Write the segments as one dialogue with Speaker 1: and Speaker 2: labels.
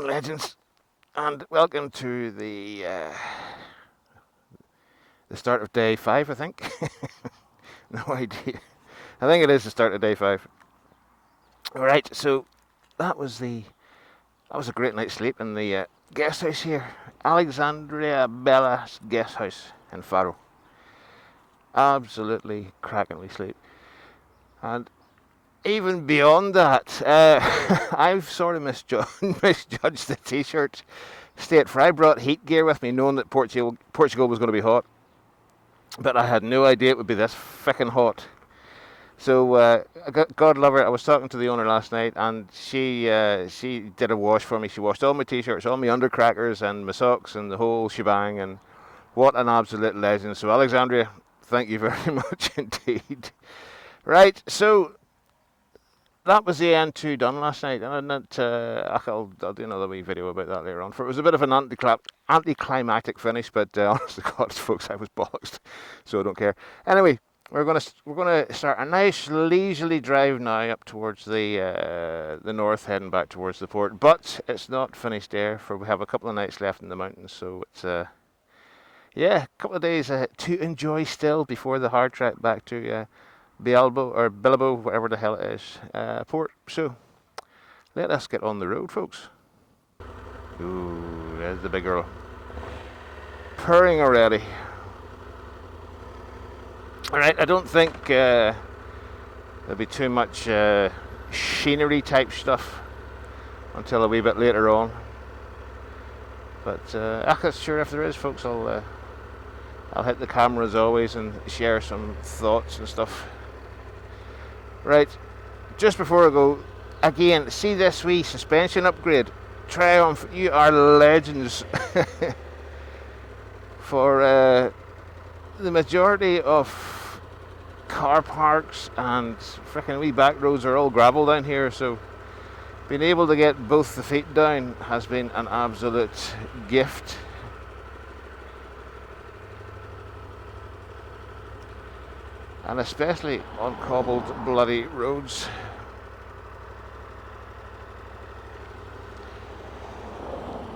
Speaker 1: on, legends, and welcome to the start of day 5, I think. No idea. I think it is the start of day 5. Alright, so that was a great night's sleep in the guest house here. Alexandria Bella's guest house in Faro. Absolutely crackingly sleep. And even beyond that, I've sort of misjudged the t-shirt state, for I brought heat gear with me knowing that Portugal was going to be hot. But I had no idea it would be this frickin' hot. So, God love her, I was talking to the owner last night, and she did a wash for me. She washed all my t-shirts, all my undercrackers, and my socks, and the whole shebang, and what an absolute legend. So, Alexandria, thank you very much indeed. Right, so that was the N2 done last night, and I'll do another wee video about that later on. For it was a bit of an anticlimactic finish, but honest to God, folks, I was bollocks, so I don't care. Anyway, we're gonna start a nice leisurely drive now up towards the north, heading back towards the port. But it's not finished there, for we have a couple of nights left in the mountains, so it's a couple of days to enjoy still before the hard trek back to Bilbao, whatever the hell it is, port. So let us get on the road, folks. Ooh, there's the big girl purring already. Alright, I don't think there'll be too much scenery type stuff until a wee bit later on. But sure, if there is, folks, I'll hit the camera as always and share some thoughts and stuff. Right, just before I go, again, see this wee suspension upgrade. Triumph, you are legends. For the majority of car parks and frickin' wee back roads are all gravel down here, so being able to get both the feet down has been an absolute gift. And especially on cobbled bloody roads.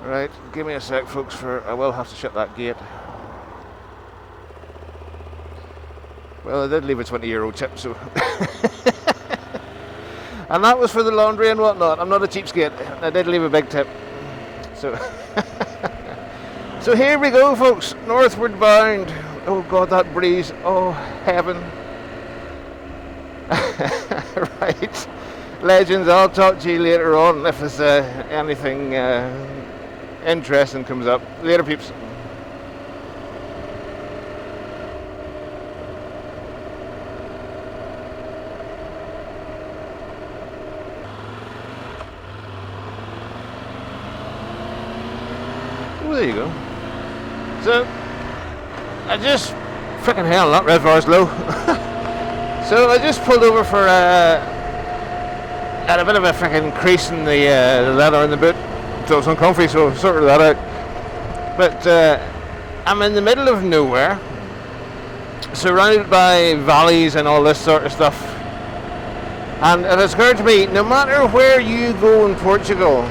Speaker 1: Right, give me a sec, folks, for I will have to shut that gate. Well, I did leave a 20-euro tip, so and that was for the laundry and whatnot. I'm not a cheapskate. I did leave a big tip. So so here we go, folks, northward bound. Oh God, that breeze, oh heaven. Right, legends, I'll talk to you later on if there's anything interesting comes up. Later, peeps. Oh, there you go. So I just, frickin' hell, that reservoir's low. So I just pulled over for had a bit of a frickin' crease in the leather in the boot, so it's uncomfy, so I sorted that out. But I'm in the middle of nowhere, surrounded by valleys and all this sort of stuff. And it has occurred to me, no matter where you go in Portugal,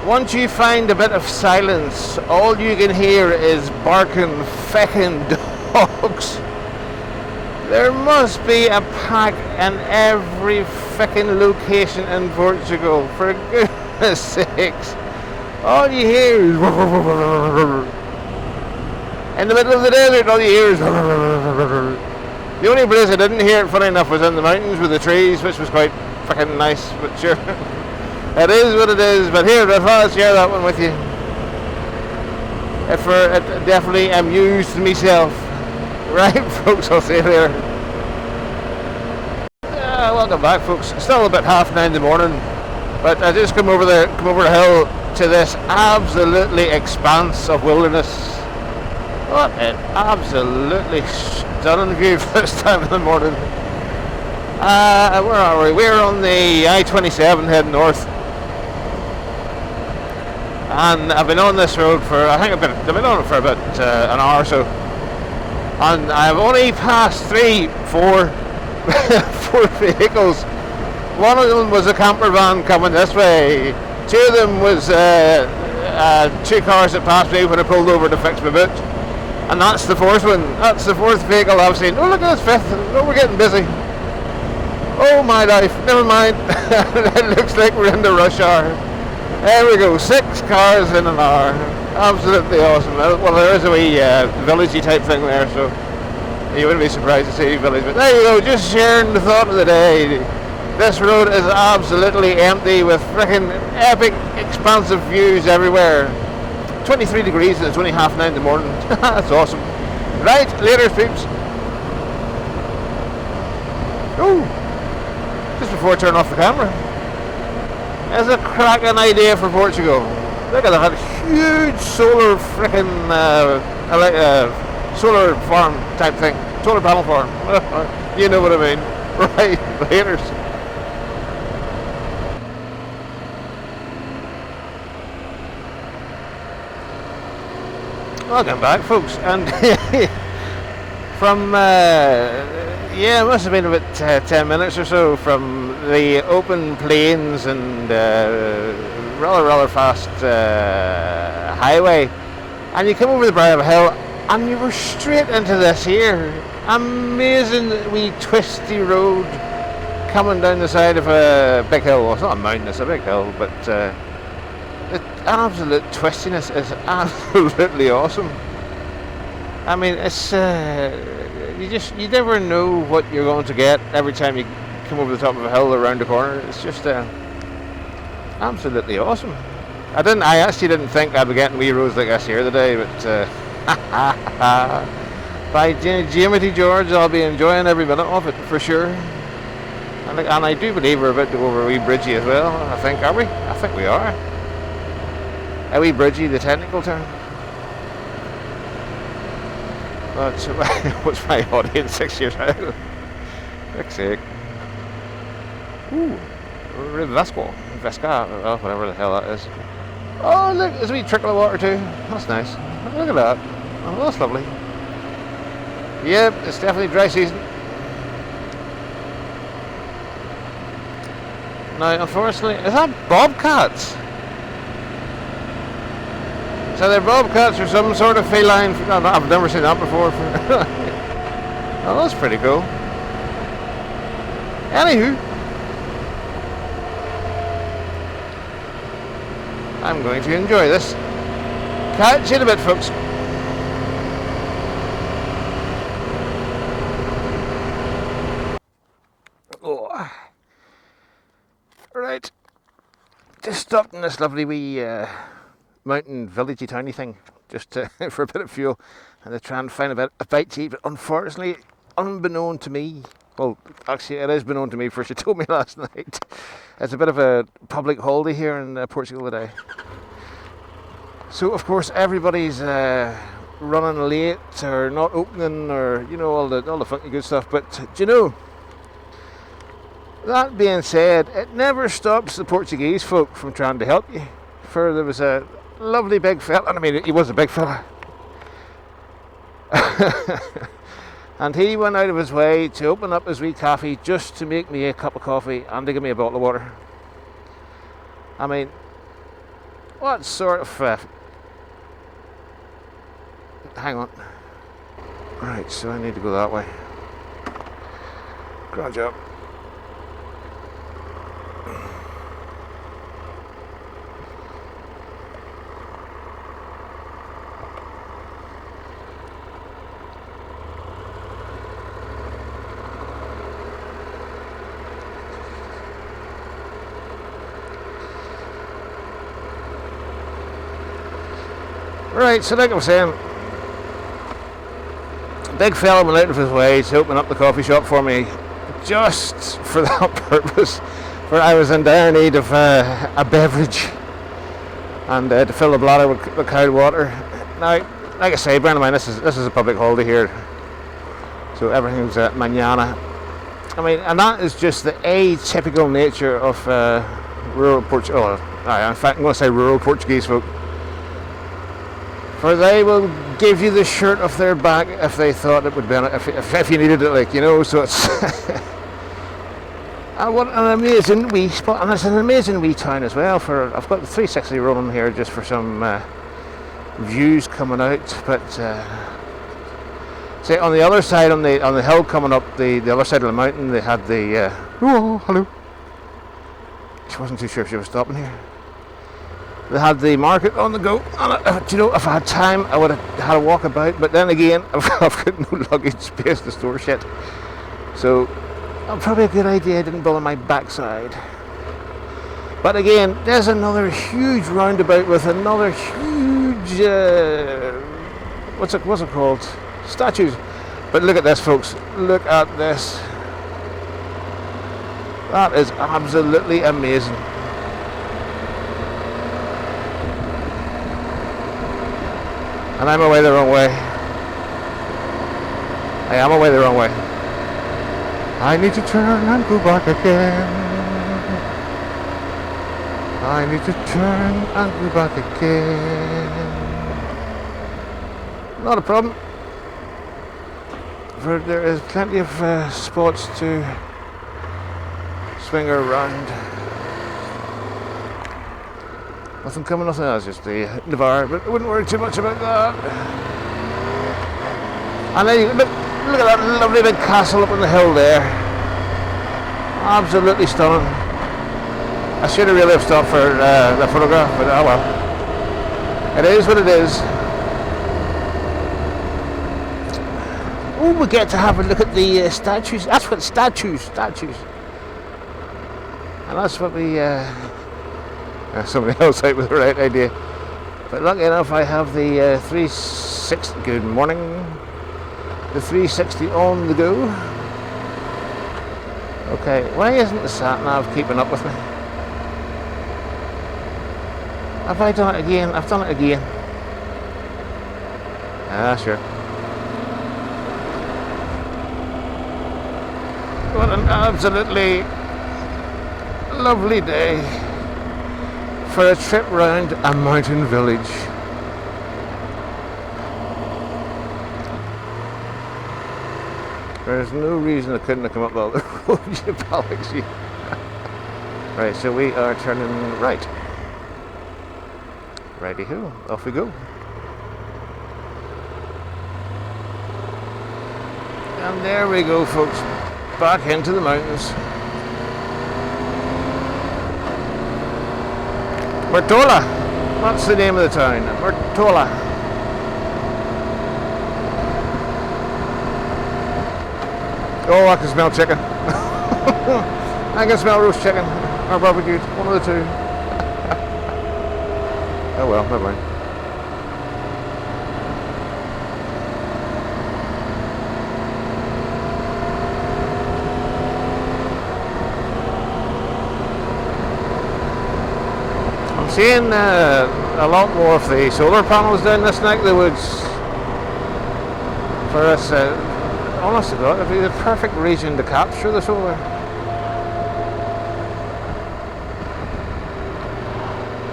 Speaker 1: once you find a bit of silence, all you can hear is barking feckin' dogs. There must be a pack in every feckin' location in Portugal, for goodness sakes. All you hear is in the middle of the desert, all you hear is the only place I didn't hear it, funny enough, was in the mountains with the trees, which was quite feckin' nice, but sure. It is what it is, but here, I thought I'd share that one with you. It definitely amused myself. Right, folks, I'll see you later. Welcome back, folks. Still about 9:30 in the morning, but I just come over the hill to this absolutely expanse of wilderness. What an absolutely stunning view for this time of the morning. Where are we? We're on the I-27 heading north. And I've been on this road for, I think I've been on it for about an hour or so. And I've only passed four vehicles. One of them was a camper van coming this way. Two of them was two cars that passed me when I pulled over to fix my boot. And that's the fourth one. That's the fourth vehicle I've seen. Oh, look at this fifth. Oh, we're getting busy. Oh, my life. Never mind. It looks like we're in the rush hour. There we go. 6 cars in an hour. Absolutely awesome. Well, there is a wee villagey type thing there, so you wouldn't be surprised to see village. But there you go. Just sharing the thought of the day. This road is absolutely empty with freaking epic, expansive views everywhere. 23 degrees and it's only 9:30 in the morning. That's awesome. Right, later peeps. Oh, just before I turn off the camera. There's a cracking idea for Portugal. Look at that huge solar freaking solar farm type thing. Solar panel farm. You know what I mean. Right, laters. Welcome back, folks, and from it must have been about 10 minutes or so from the open plains and rather fast highway, and you come over the brow of a hill and you were straight into this here amazing wee twisty road coming down the side of a big hill. Well, it's not a mountain, it's a big hill, but the absolute twistiness is absolutely awesome. I mean, it's you never know what you're going to get every time you come over the top of a hill or around the corner. It's just absolutely awesome. I actually didn't think I'd be getting wee roads like this here today, but by Jiminy George, I'll be enjoying every minute of it for sure. And I do believe we're about to go over a wee bridgie as well. I think, are we? I think we are. A wee bridgie, the technical term. What's my audience 6 years out? Fuck's sake. Ooh, Vesca, whatever the hell that is. Oh, look, there's a wee trickle of water too. That's nice. Look at that. Oh, that's lovely. Yep, it's definitely dry season. Now, unfortunately, is that bobcats? So they're bobcats or some sort of feline. No, I've never seen that before. Oh, that's pretty cool. Anywho, I'm going to enjoy this. Catch you in a bit, folks. Oh. Right. Just stopped in this lovely wee mountain villagey towny thing just for a bit of fuel and to try and find a bite to eat, but unfortunately, unbeknown to me, well, actually it is beknown to me for she told me last night, it's a bit of a public holiday here in Portugal today. So of course everybody's running late or not opening or all the funky good stuff, but do you know, that being said, it never stops the Portuguese folk from trying to help you. For there was a lovely big fella, and I mean he was a big fella, and he went out of his way to open up his wee cafe just to make me a cup of coffee and to give me a bottle of water. I mean, what sort of hang on. Right, so I need to go that way. Good job. Right, so like I was saying, big fella went out of his way to open up the coffee shop for me just for that purpose, for I was in dire need of a beverage and to fill the bladder with cold water. Now, like I say, bear in mind this is a public holiday here, so everything's mañana. I mean, and that is just the atypical nature of rural Portugal. In fact, I'm going to say rural Portuguese folk. For they will give you the shirt off their back if they thought it would be, if you needed it, so it's And what an amazing wee spot, and it's an amazing wee town as well. I've got the 360 running here just for some views coming out, but say on the other side, on the hill coming up the other side of the mountain, they had the oh, hello. She wasn't too sure if she was stopping here. They had the market on the go, and do you know, if I had time I would have had a walk about, but then again I've got no luggage space to store shit, so probably a good idea I didn't bother my backside. But again, there's another huge roundabout with another huge what's it called? Statues. But look at this, folks. Look at this. That is absolutely amazing. And I'm away the wrong way. I am away the wrong way. I need to turn and go back again. I need to turn and go back again. Not a problem. For there is plenty of spots to swing around. Nothing coming, nothing else, just the Navarre, but I wouldn't worry too much about that. And then look at that lovely big castle up on the hill there. Absolutely stunning. I should have really have stopped for the photograph, but oh well. It is what it is. Oh, we get to have a look at the statues. That's what statues. And that's what we... somebody else out with the right idea. But lucky enough, I have the 360. Good morning. The 360 on the go. Okay, why isn't the sat nav keeping up with me? Have I done it again? I've done it again. Ah, sure. What an absolutely lovely day for a trip round a mountain village. There's no reason I couldn't have come up the other road, you galaxy. Right, so we are turning right. Righty-ho, off we go. And there we go, folks. Back into the mountains. Bertola. That's the name of the town. Bertola. Oh, I can smell chicken. I can smell roast chicken. Or barbecued. One of the two. Oh well, never mind. I'm seeing a lot more of the solar panels down this neck of the woods. For us, honest to God, it'd be the perfect region to capture the solar.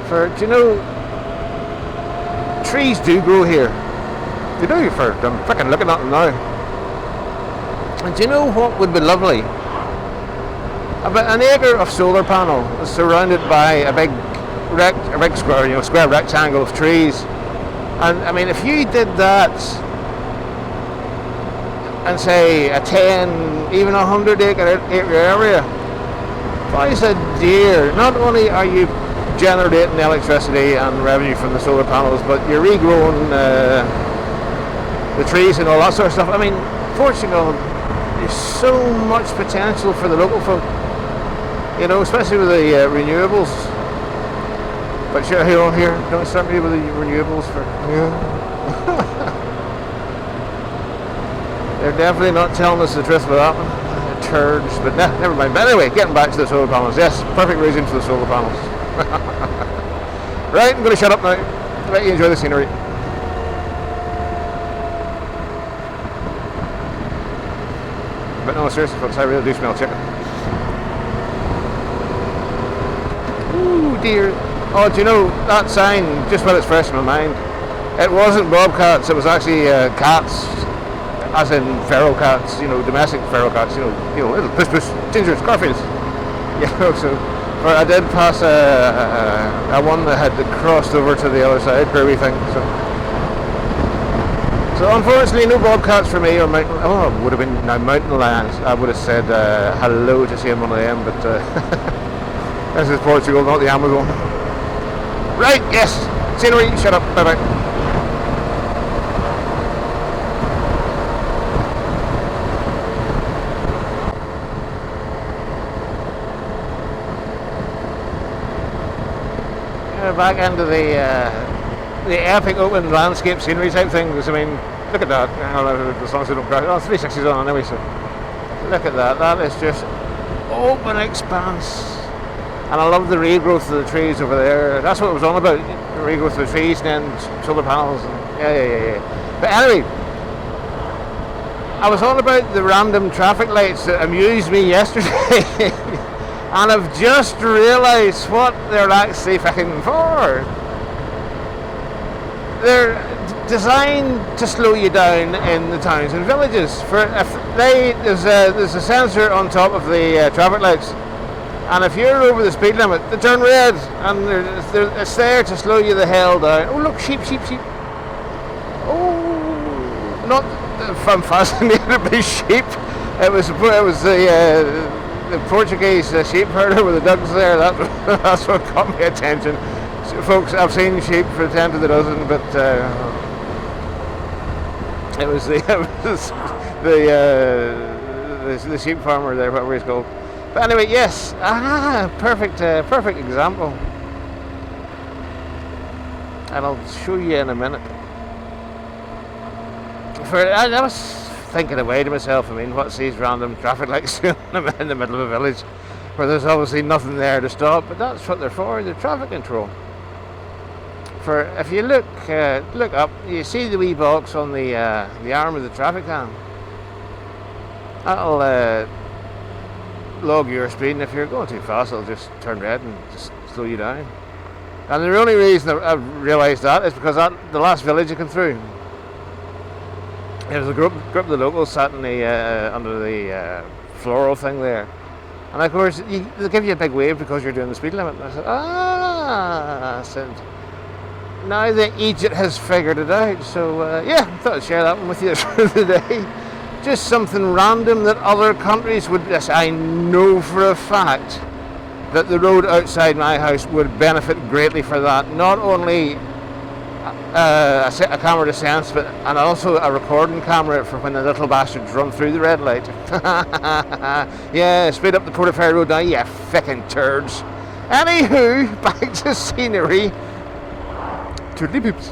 Speaker 1: For, do you know, trees do grow here. They do, for I'm freaking looking at them now. And do you know what would be lovely? About an acre of solar panel is surrounded by a big square, square rectangle of trees. And I mean, if you did that and say a 10, even 100 acre area, I said, dear, not only are you generating electricity and revenue from the solar panels, but you're regrowing the trees and all that sort of stuff. I mean, Portugal, there's so much potential for the local folk, especially with the renewables. But sure, here, don't start me with the renewables for. They're definitely not telling us the truth about that one. They're turds, but never mind. But anyway, getting back to the solar panels. Yes, perfect reason for the solar panels. Right, I'm going to shut up now. Let you enjoy the scenery. But no, seriously, folks, I really do smell chicken. Ooh, dear. Oh, do you know, that sign, just while it's fresh in my mind, it wasn't bobcats, it was actually cats, as in feral cats, domestic feral cats, little puss, gingers, Garfields. So but I did pass a one that had crossed over to the other side, curvy thing. So unfortunately, no bobcats for me, or mountain. Oh, it would have been now mountain lions. I would have said hello to seeing one of them, but this is Portugal, not the Amazon. Right, yes. Scenery. Shut up. Bye bye. Back into the epic open landscape scenery type things. I mean, look at that. As long as they don't crash. Oh, 360's on anyway, so look at that. That is just open expanse. And I love the regrowth of the trees over there. That's what it was on about. The regrowth of the trees and then solar panels. And yeah. But anyway, I was on about the random traffic lights that amused me yesterday. And I've just realised what they're actually fucking for. They're designed to slow you down in the towns and villages. There's a sensor on top of the traffic lights, and if you're over the speed limit, they turn red, and it's there to slow you the hell down. Oh look, sheep. Oh, not if I'm fascinated by sheep. It was the Portuguese sheep herder with the ducks there. That's what caught my attention. So, folks, I've seen sheep for 10 to the dozen, but it was the sheep farmer there, whatever he's called. But anyway, yes, perfect example, and I'll show you in a minute. I was thinking away to myself, I mean, what's these random traffic lights doing in the middle of a village where there's obviously nothing there to stop, but that's what they're for, they're traffic control. For if you look up, you see the wee box on the arm of the traffic cam. That'll log your speed, and if you're going too fast, it'll just turn red and just slow you down. And the only reason I realised that is because the last village I came through, there was a group of the locals sat in the under the floral thing there, and of course they give you a big wave because you're doing the speed limit. And I said, I said, now the Egypt has figured it out. So yeah, I thought I'd share that one with you today. Just something random that other countries would. Yes, I know for a fact that the road outside my house would benefit greatly for that. Not only a camera to sense, and also a recording camera for when the little bastards run through the red light. Yeah, speed up the Portaferry Road now, you fucking turds. Anywho, back to scenery. Toodly poops.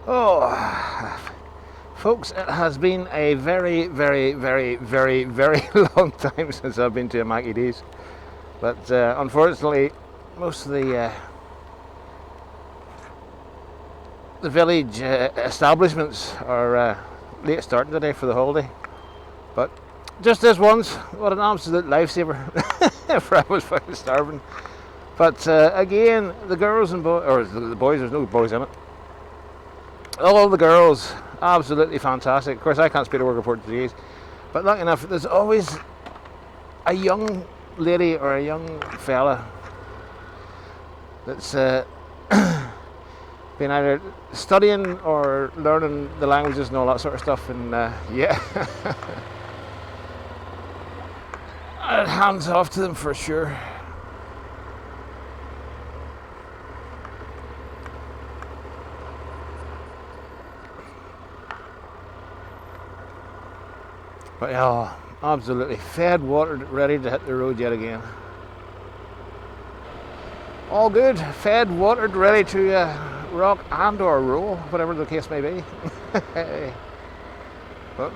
Speaker 1: Oh, folks, it has been a very, very, very, very, very long time since I've been to a Mackie D's. But unfortunately, most of the village establishments are late starting today for the holiday. But just this once, what an absolute lifesaver! If I was fucking starving. But again, the girls and boys, or the boys, there's no boys in it. All the girls, absolutely fantastic. Of course, I can't speak a word of Portuguese, but lucky enough, there's always a young lady or a young fella that's been either studying or learning the languages and all that sort of stuff. And yeah, hands off to them for sure. But yeah, absolutely fed, watered, ready to hit the road yet again. All good, fed, watered, ready to rock and or roll, whatever the case may be. But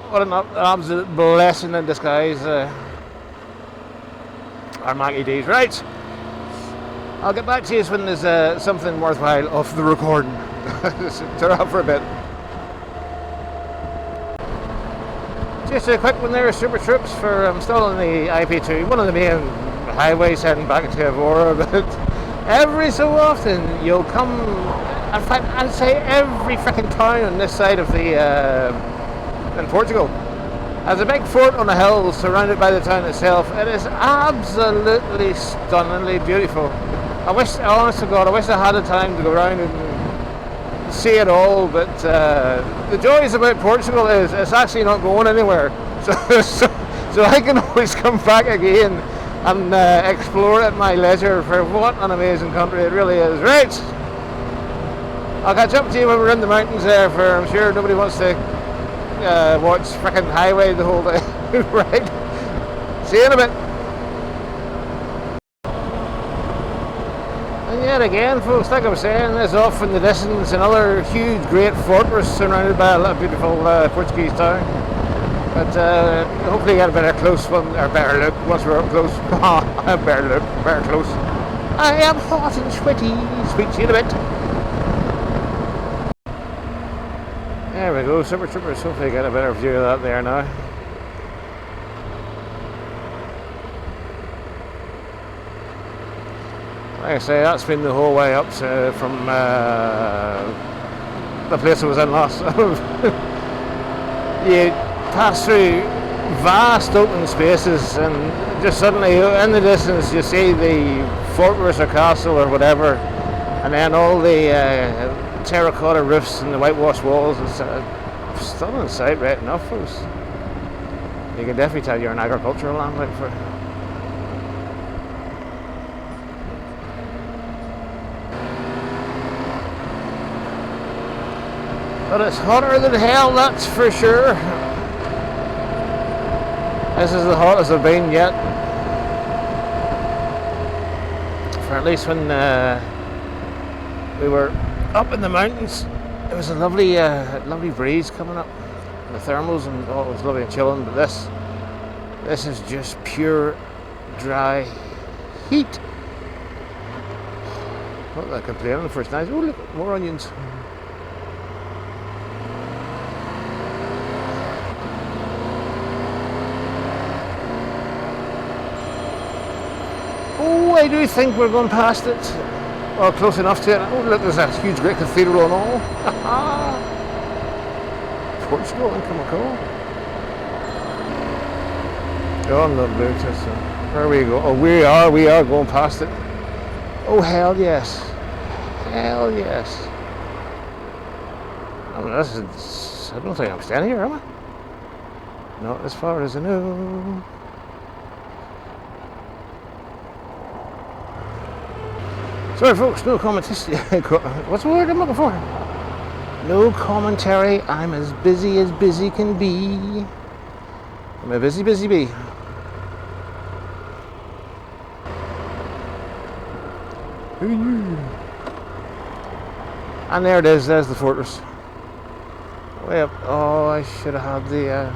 Speaker 1: what an absolute blessing in disguise, our Mackie D's. Right, I'll get back to you when there's something worthwhile off the recording. Turn up for a bit. Just a quick one there, super trips for I'm still on the IP2, one of the main highways heading back to Evora, but every so often you'll come, in fact I'd say every freaking town on this side of the in Portugal has a big fort on a hill surrounded by the town itself. It is absolutely stunningly beautiful. Honest to God, I wish I had the time to go around and see it all, but the joys about Portugal is it's actually not going anywhere, so I can always come back again and explore it at my leisure. For what an amazing country it really is. Right, I'll catch up to you when we're in the mountains there, for I'm sure nobody wants to watch frickin' highway the whole day. Right, see you in a bit. And yet again, folks, like I was saying, there's off in the distance another huge, great fortress surrounded by a lot of beautiful Portuguese town. But hopefully get a better close one, or better look once we're up close. Better look, better close. I am hot and sweaty. Speak to you in a bit. There we go, super troopers. Hopefully get a better view of that there now. Like I say, that's been the whole way up from the place I was in last. You pass through vast open spaces and just suddenly in the distance you see the fortress or castle or whatever, and then all the terracotta roofs and the whitewashed walls. It's a stunning sight right enough, folks. You can definitely tell you're an agricultural land, like, for but it's hotter than hell, that's for sure. This is the hottest I've been yet. For at least when we were up in the mountains, it was a lovely, lovely breeze coming up. The thermals and all, it was lovely and chilling. But this is just pure dry heat. Not that complaining for nice. Oh look, more onions. Oh, I do think we're going past it, or close enough to it. Oh look, there's a huge great cathedral and all. Portugal, come on, oh, lovely. There we go. Oh, we are going past it. Oh, hell yes. Hell yes. I mean, I don't think I'm standing here, am I? Not as far as I know. Sorry folks, no commentary. What's the word I'm looking for? No commentary. I'm as busy can be. I'm a busy bee. And there it is, there's the fortress. Way up. Oh, I should have had the...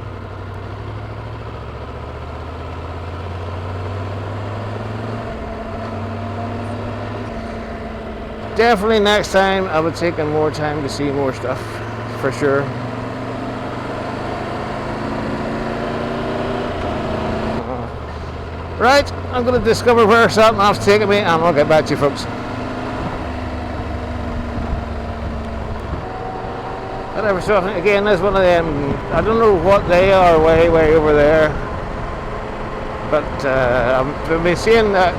Speaker 1: Definitely next time I would take more time to see more stuff, for sure. Right, I'm going to discover where something else taking me and I'll get back to you folks. And every so often, again, there's one of them, I don't know what they are way over there, but I've been seeing that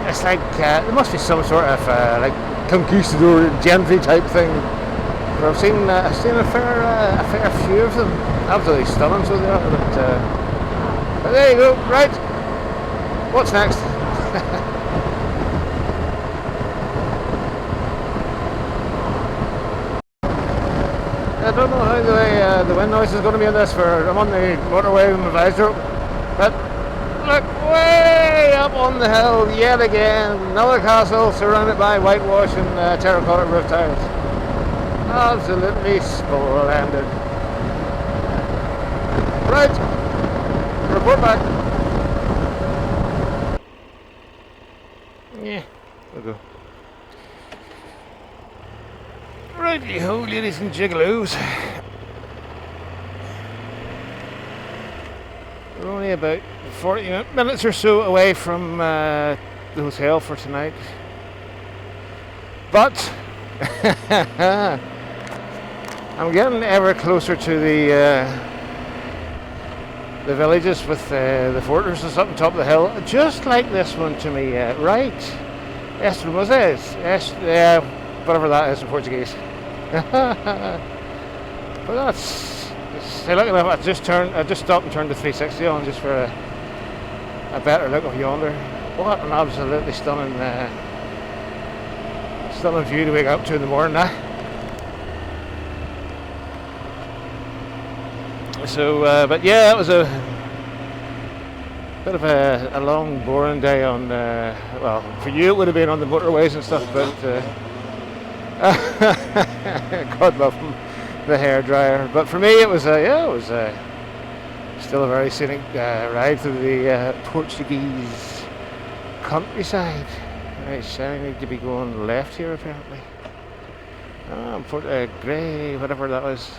Speaker 1: it's like, there must be some sort of like conquistador gentry type thing. But I've seen a fair few of them, absolutely stunning, so they are, but there you go, right, what's next? I don't know how the wind noise is going to be in this. I'm on the motorway with my visor open, but look, way up on the hill yet again, another castle surrounded by whitewash and terracotta roof tiles. Absolutely splendid. Right, report back. Yeah, we'll go. Righty-ho, ladies and gigaloos. We're only about 40 minutes or so away from the hotel for tonight. But I'm getting ever closer to the villages with the fortresses up on top of the hill, just like this one to me. Right, este was this, whatever that is in Portuguese. But that's, see, look at that. I just stopped and turned the 360 on just for a better look of yonder. What an absolutely stunning view to wake up to in the morning now. So, but yeah, it was a bit of a long, boring day on, well, for you it would have been on the motorways and stuff, but God love him, the hairdryer. But for me it was, still a very scenic ride through the Portuguese countryside. Right, so I need to be going left here apparently. Grey, whatever that was.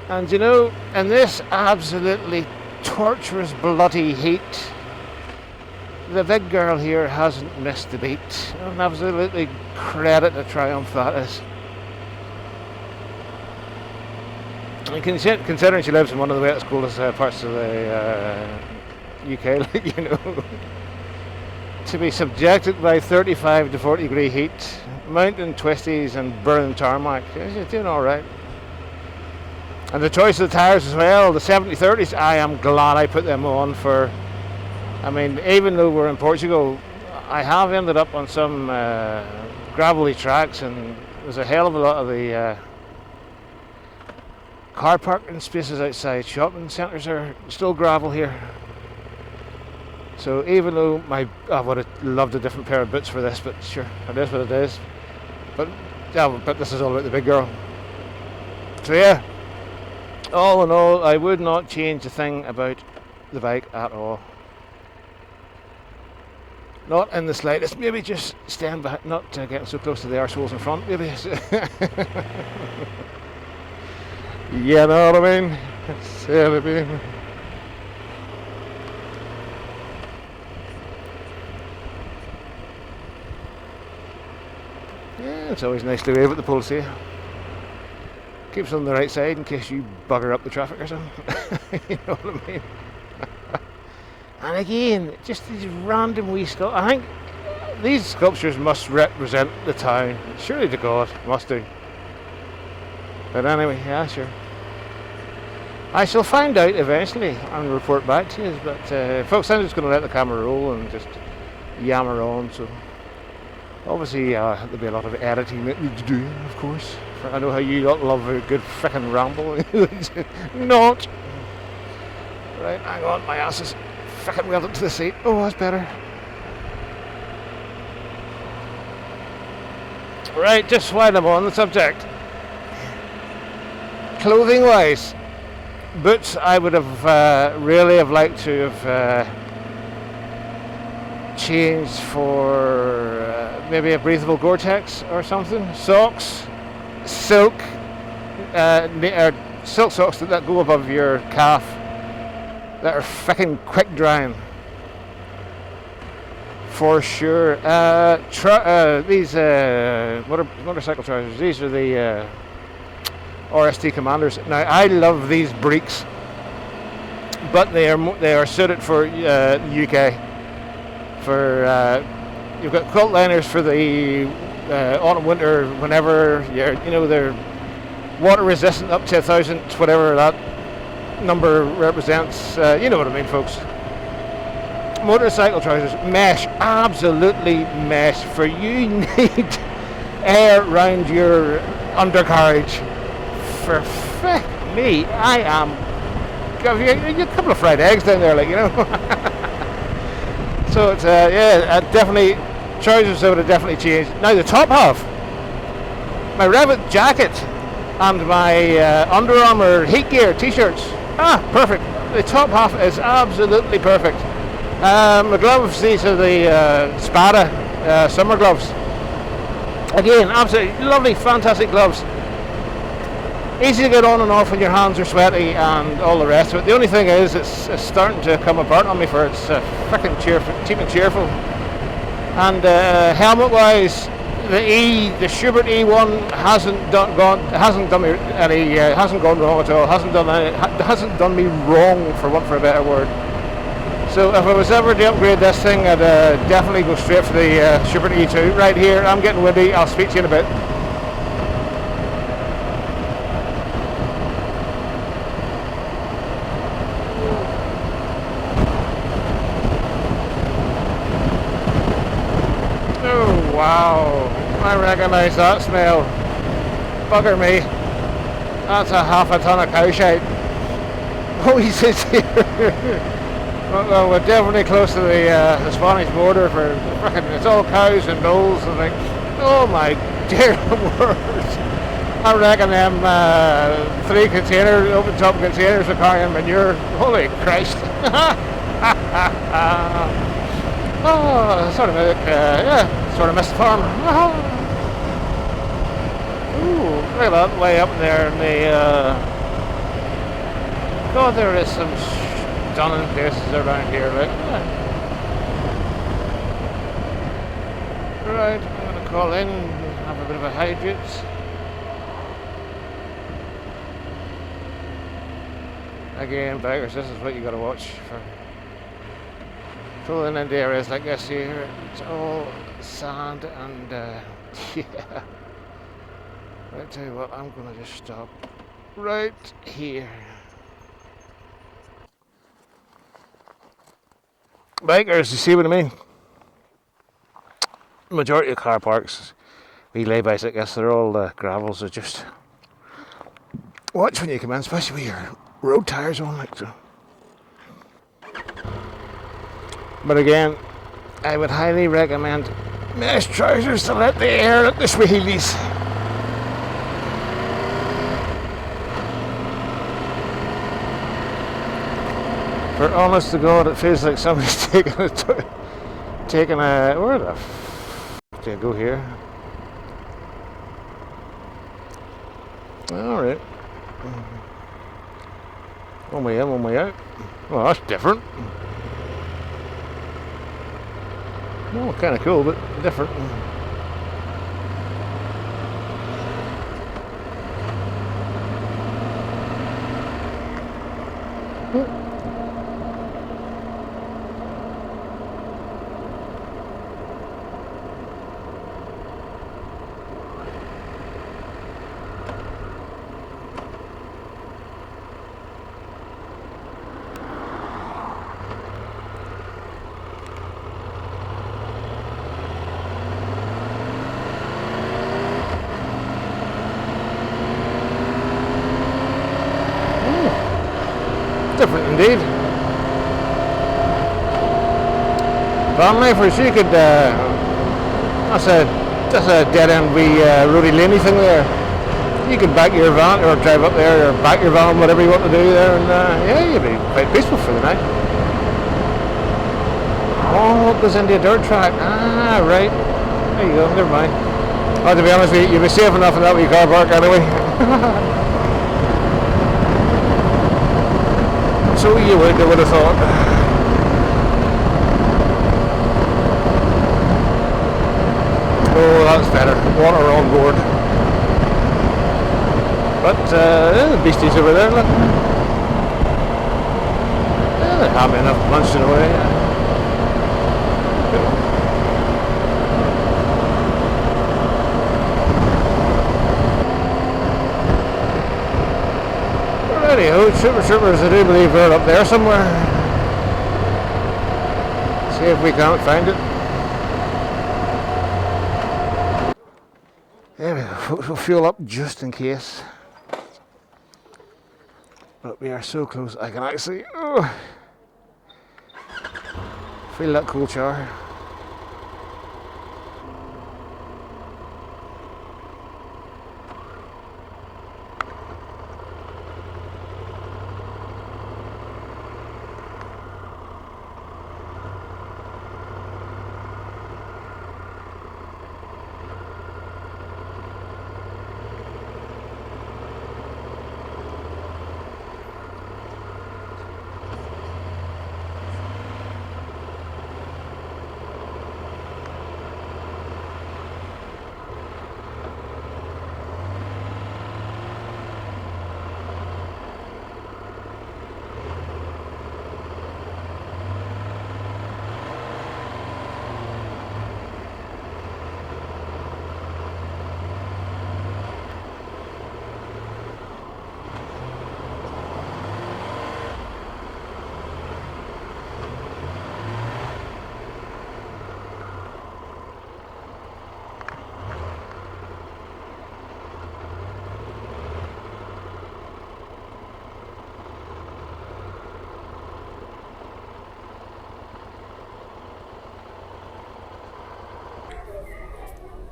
Speaker 1: And you know, in this absolutely torturous, bloody heat, the big girl here hasn't missed the beat. An absolutely credit to Triumph that is. And considering she lives in one of the wettest, coolest parts of the UK, like, you know, to be subjected by 35 to 40 degree heat, mountain twisties and burning tarmac, she's doing all right. And the choice of the tyres as well, the 70-30s, I am glad I put them on for, I mean, even though we're in Portugal, I have ended up on some gravelly tracks, and there's a hell of a lot of the car parking spaces outside shopping centres are still gravel here. So even though I would have loved a different pair of boots for this, but sure, it is what it is. But yeah, but this is all about the big girl. So yeah. All in all, I would not change a thing about the bike at all. Not in the slightest. Maybe just stand back, not getting so close to the arseholes in front, maybe. You know what I mean? Silly baby. Yeah, it's always nice to wave at the police here. Keeps on the right side in case you bugger up the traffic or something. You know what I mean? And again, just these random wee sculptures. I think these sculptures must represent the town. Surely to God, must do. But anyway, yeah, sure. I shall find out eventually and report back to you. But folks, I'm just going to let the camera roll and just yammer on. So obviously there'll be a lot of editing that needs to do, of course. I know how you love a good frickin' ramble. Not. Right, hang on, my ass is frickin' welded to the seat. Oh, that's better. Right, just while I'm on the subject, clothing wise, boots I would have really have liked to have changed for maybe a breathable Gore-Tex or something. Socks, silk, silk socks that go above your calf, that are fucking quick drying. For sure. These motorcycle trousers, these are the RST Commanders. Now I love these breeks, but they are suited for UK. For you've got quilt liners for the autumn winter, whenever they're water resistant up to 1,000, whatever that number represents. You know what I mean, folks. Motorcycle trousers, mesh, absolutely mesh. For you need air around your undercarriage. For fuck me, I am. Got a couple of fried eggs down there, So it's definitely trousers I would have definitely changed. Now the top half, my rabbit jacket and my Under Armour heat gear t-shirts. Perfect. The top half is absolutely perfect. The gloves, these are the Spada summer gloves. Again, absolutely lovely, fantastic gloves. Easy to get on and off when your hands are sweaty and all the rest of it. The only thing is, it's starting to come apart on me, for it's freaking cheap and cheerful. And helmet-wise, the Schubert E1 hasn't gone wrong at all. Hasn't done me wrong, for want for a better word. So if I was ever to upgrade this thing, I'd definitely go straight for the Schubert E2. Right here, I'm getting windy. I'll speak to you in a bit. Oh wow! I recognise that smell. Bugger me. That's a half a ton of cow shite. Oh, he sits here. Well, we're definitely close to the Spanish border. For frickin', it's all cows and bulls and things. Oh my dear word! I reckon them 3 containers, open top containers are carrying manure. Holy Christ! Oh, sort of missed the farm. Ooh, look at that way up there in the. God, there is some stunning places around here, Right, I'm going to call in, have a bit of a hydrate. Again, bikers, this is what you got to watch for pulling into areas like this here. It's all sand and yeah. Right, tell you what, I'm going to just stop right here. Bikers, you see what I mean? Majority of car parks, we laybys like this, they're all gravels. Are just watch when you come in, especially with your road tyres on, so. But again, I would highly recommend mesh trousers to let the air at the wheelies. For honest to God, it feels like somebody's taking a where the f*** do I go here? Alright. One way in, one way out. Well, that's different. Well, kind of cool, but different. Different indeed. Van Levers, you could, I said, Just a dead end wee roady laney thing there. You can back your van or drive up there or back your van, whatever you want to do there, and yeah, you'll be quite peaceful for the night. Oh, it goes into a dirt track. Ah, right. There you go, never mind. Oh, to be honest with you, you'll be safe enough in that wee car park anyway. So you would have thought. Oh, that's better. Water on board. But the beasties over there, look. Yeah, they're happy enough munching away. Righty-ho, troopers, I do believe they're up there somewhere. See if we can't find it. There we go, we'll fuel up just in case. But we are so close, I can actually feel that cool shower.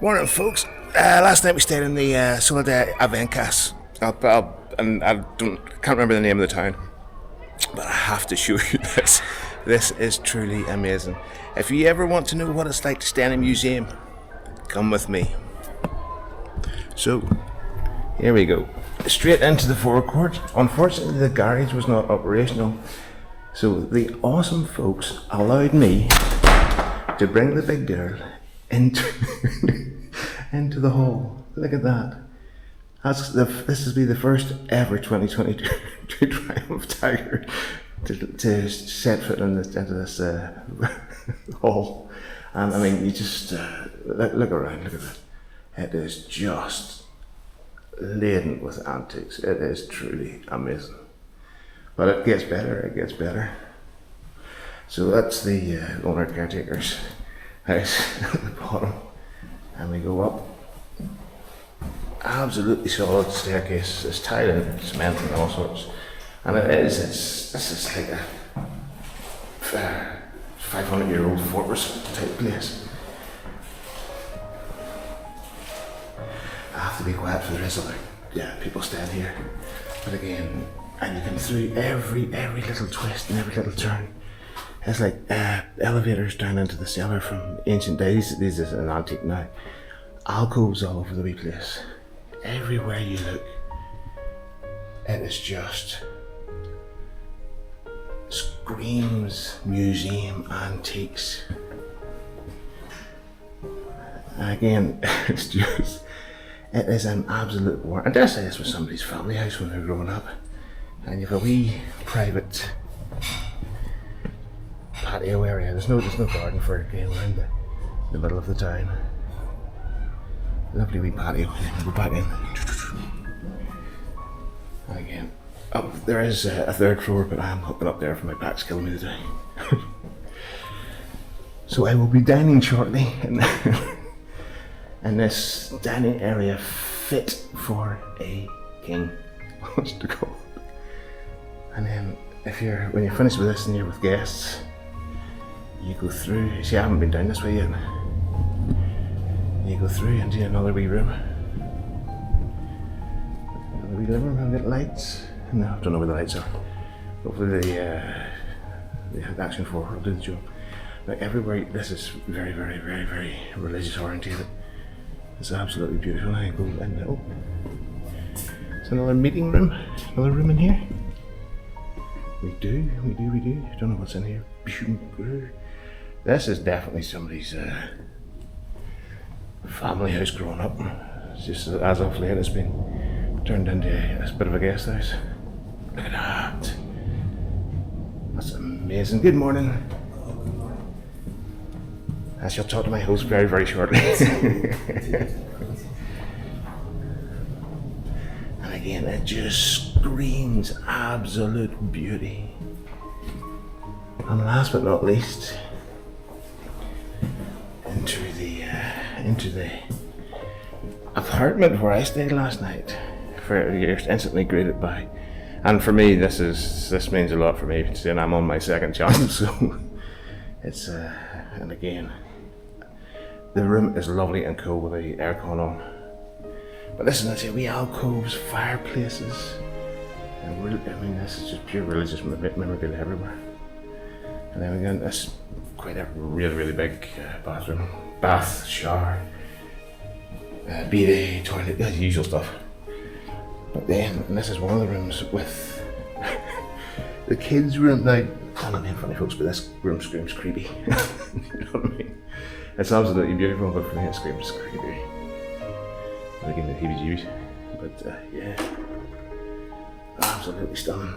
Speaker 1: Morning, folks. Last night we stayed in the Soledad Avencas, and can't remember the name of the town, but I have to show you this. This is truly amazing. If you ever want to know what it's like to stay in a museum, come with me. So, here we go. Straight into the forecourt. Unfortunately, the garage was not operational, so the awesome folks allowed me to bring the big girl into into the hall. Look at that. This will be the first ever 2022 Triumph Tiger to set foot into this hall. And I mean, you just look around. Look at that. It is just laden with antiques. It is truly amazing. But it gets better. It gets better. So that's the owner caretaker's house at the bottom, and we go up. Absolutely solid staircase. It's tied in cement and all sorts, and this is like a 500-year-old fortress type place. I have to be quiet for the rest of people staying here. But again, and you come through every little twist and every little turn. It's like elevators down into the cellar from ancient days. This is an antique now. Alcoves all over the wee place. Everywhere you look, it is just screams museum antiques. Again, it's just, it is an absolute war. And dare say this was somebody's family house when they were growing up. And you've a wee private patio area. There's no garden for it going around the middle of the town. Lovely wee patio. Go back in. And again, there is a third floor, but I am hopping up there for my back's killing me today. So I will be dining shortly in this dining area fit for a king. What's to call it? And then when you're finished with this and you're with guests, you go through. See, I haven't been down this way yet. And you go through into another wee room. Another wee living room, have got lights. No, I don't know where the lights are. Hopefully the action 4 will do the job. Now everywhere, this is very, very, very, very religious orientated. It's absolutely beautiful. I go in, oh, it's another meeting room. Another room in here. We do. Don't know what's in here. This is definitely somebody's family house growing up. It's just as of late it's been turned into a bit of a guest house. Look at that. That's amazing. Good morning. I shall talk to my host very, very shortly. And again, it just screams absolute beauty. And last but not least, into the apartment where I stayed last night. You're instantly greeted by, and for me, this means a lot for me, seeing I'm on my second child. So it's and again, the room is lovely and cool with the aircon on. But listen, I say wee alcoves, fireplaces. I mean, this is just pure religious memorabilia everywhere. And then again, this quite a really, really big bathroom, bath, shower, bidet, toilet, the usual stuff. But then, and this is one of the rooms with the kids' room. Now, I'm not being funny, folks, but this room screams creepy. You know what I mean? It's absolutely beautiful, but for me, it screams creepy. And again, the heebie-jeebies. But yeah, absolutely stunning.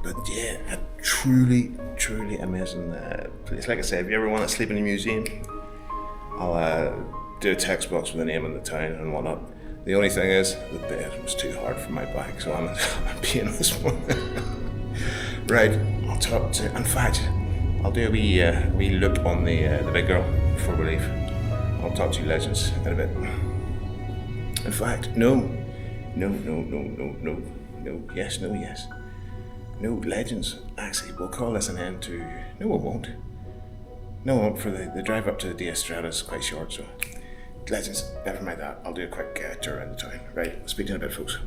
Speaker 1: But yeah, a truly, truly amazing place. Like I said, if you ever want to sleep in a museum, I'll do a text box with the name of the town and whatnot. The only thing is, the bed was too hard for my back, so I'm paying this one. Right, I'll talk to. In fact, I'll do a wee look on the big girl before we leave. I'll talk to you legends in a bit. In fact, no, yes. No, legends. Actually, we'll call this an end to. No, it won't. No, it won't. For the drive up to the Estrada is quite short, so. Legends, never mind that. I'll do a quick tour around the town. Right, speak to you in a bit, folks.